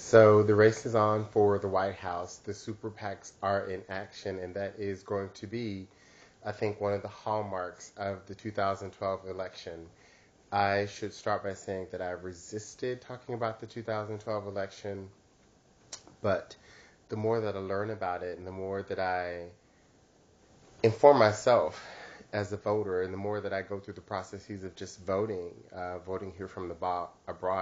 So the race is on for the White House. The super PACs are in action, and that is going to be, I think, one of the hallmarks of the 2012 election. I should start by saying that I resisted talking about the 2012 election, but the more that I learn about it and the more that I inform myself as a voter and the more that I go through the processes of just voting here from abroad.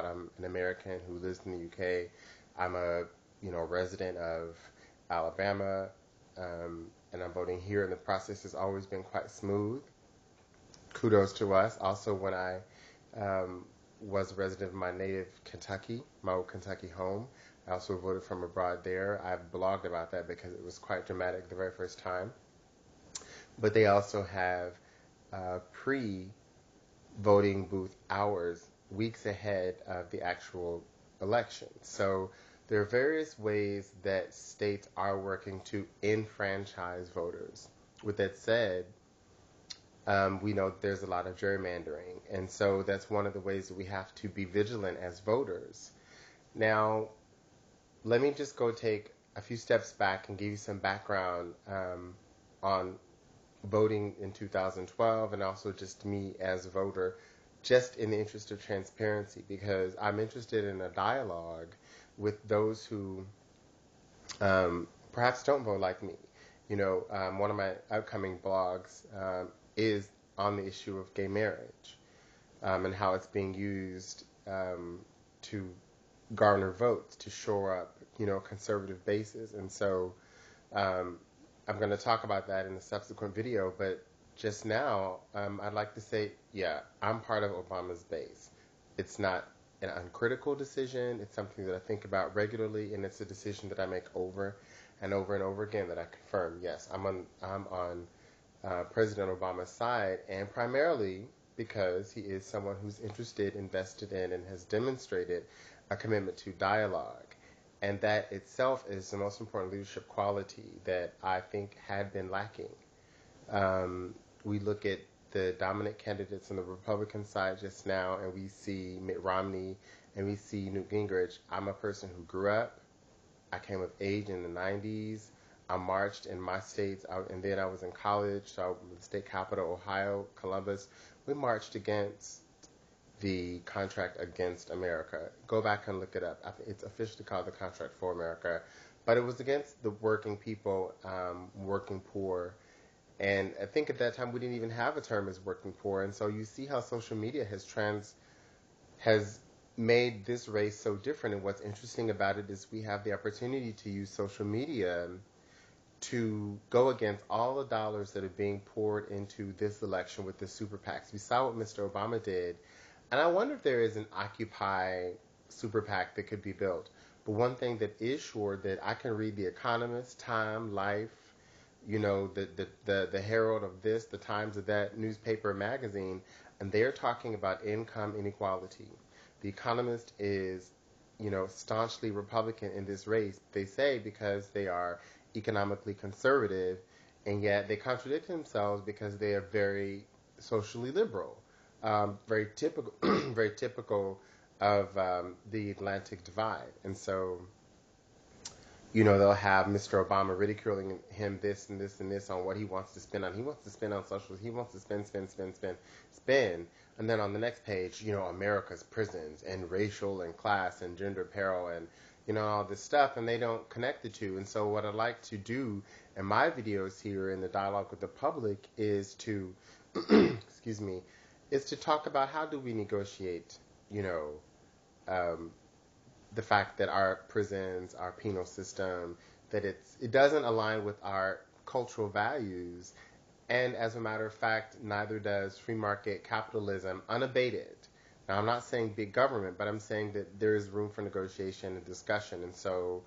I'm an American who lives in the UK. I'm a resident of Alabama, and I'm voting here, and the process has always been quite smooth. Kudos to us. Also, when I was a resident of my native Kentucky, my old Kentucky home, I also voted from abroad there. I've blogged about that because it was quite dramatic the very first time. But they also have pre-voting booth hours weeks ahead of the actual election. So there are various ways that states are working to enfranchise voters. With that said, we know there's a lot of gerrymandering, and so that's one of the ways that we have to be vigilant as voters. Now, let me just go take a few steps back and give you some background on voting in 2012 and also just me as a voter, just in the interest of transparency, because I'm interested in a dialogue with those who perhaps don't vote like me. One of my upcoming blogs is on the issue of gay marriage and how it's being used to garner votes, to shore up, conservative bases. And so I'm going to talk about that in a subsequent video, but just now, I'd like to say, yeah, I'm part of Obama's base. It's not an uncritical decision. It's something that I think about regularly, and it's a decision that I make over and over and over again that I confirm. Yes, I'm on President Obama's side, and primarily because he is someone who's interested, invested in, and has demonstrated a commitment to dialogue. And that itself is the most important leadership quality that I think had been lacking. We look at the dominant candidates on the Republican side just now, and we see Mitt Romney, and we see Newt Gingrich. I'm a person who grew up. I came of age in the 90s. I marched in my states, and then I was in college, so I was in the state capital, Ohio, Columbus. We marched against the Contract Against America. Go back and look it up. I think it's officially called the Contract for America, but it was against the working people, working poor. And I think at that time we didn't even have a term as working poor. And so you see how social media has made this race so different. And what's interesting about it is we have the opportunity to use social media to go against all the dollars that are being poured into this election with the super PACs. We saw what Mr. Obama did, and I wonder if there is an Occupy super PAC that could be built. But one thing that is sure, that I can read The Economist, Time, Life, the Herald of this, the Times of that newspaper, magazine, and they're talking about income inequality. The Economist is, staunchly Republican in this race, they say, because they are economically conservative, and yet they contradict themselves because they are very socially liberal. Very typical, very typical of the Atlantic Divide. And so, they'll have Mr. Obama ridiculing him this and this and this on what he wants to spend on. He wants to spend on socials. He wants to spend. And then on the next page, America's prisons and racial and class and gender peril and, all this stuff. And they don't connect the two. And so what I like to do in my videos here in the dialogue with the public is to, excuse me, is to talk about how do we negotiate, the fact that our prisons, our penal system, that it doesn't align with our cultural values. And as a matter of fact, neither does free market capitalism unabated. Now, I'm not saying big government, but I'm saying that there is room for negotiation and discussion. And so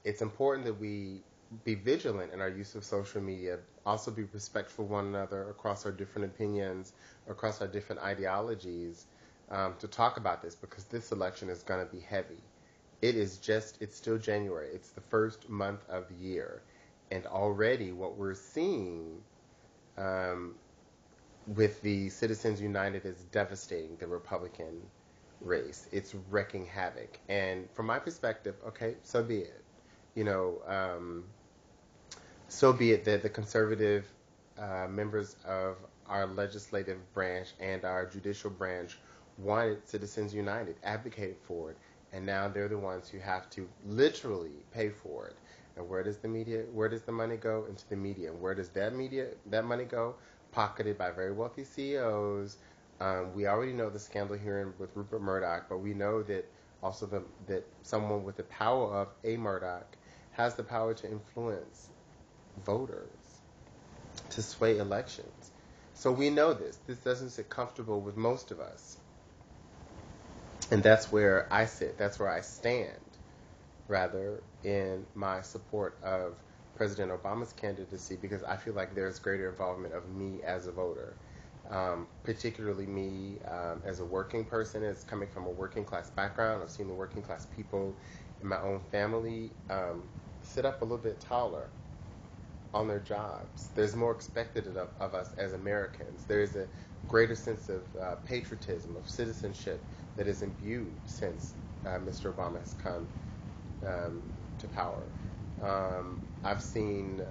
it's important that we be vigilant in our use of social media, also be respectful of one another across our different opinions, across our different ideologies, to talk about this, because this election is going to be heavy. It's still January. It's the first month of the year. And already what we're seeing with the Citizens United is devastating, the Republican race. It's wreaking havoc. And from my perspective, okay, so be it. You know, so be it that the conservative members of our legislative branch and our judicial branch wanted Citizens United, advocated for it, and now they're the ones who have to literally pay for it. And where does the money go? Into the media. And where does that money go? Pocketed by very wealthy CEOs. We already know the scandal here with Rupert Murdoch, but we know that also that someone with the power of a Murdoch has the power to influence voters, to sway elections. So we know this. This doesn't sit comfortable with most of us. And that's where I sit. That's where I stand, rather, in my support of President Obama's candidacy, because I feel like there's greater involvement of me as a voter, particularly me as a working person, as coming from a working class background. I've seen the working class people in my own family sit up a little bit taller on their jobs. There's more expected of us as Americans. There's a greater sense of patriotism, of citizenship that is imbued since Mr. Obama has come to power. I've seen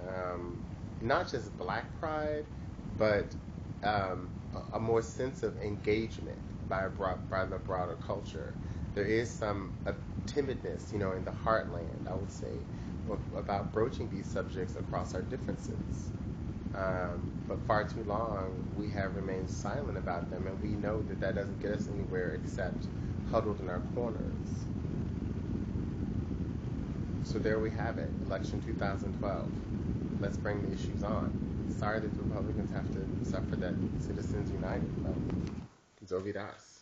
not just black pride, but a more sense of engagement by the broader culture. There is some timidness, in the heartland, I would say, about broaching these subjects across our differences. But far too long, we have remained silent about them, and we know that doesn't get us anywhere except huddled in our corners. So there we have it, election 2012. Let's bring the issues on. Sorry that the Republicans have to suffer that Citizens United vote. Zovidas.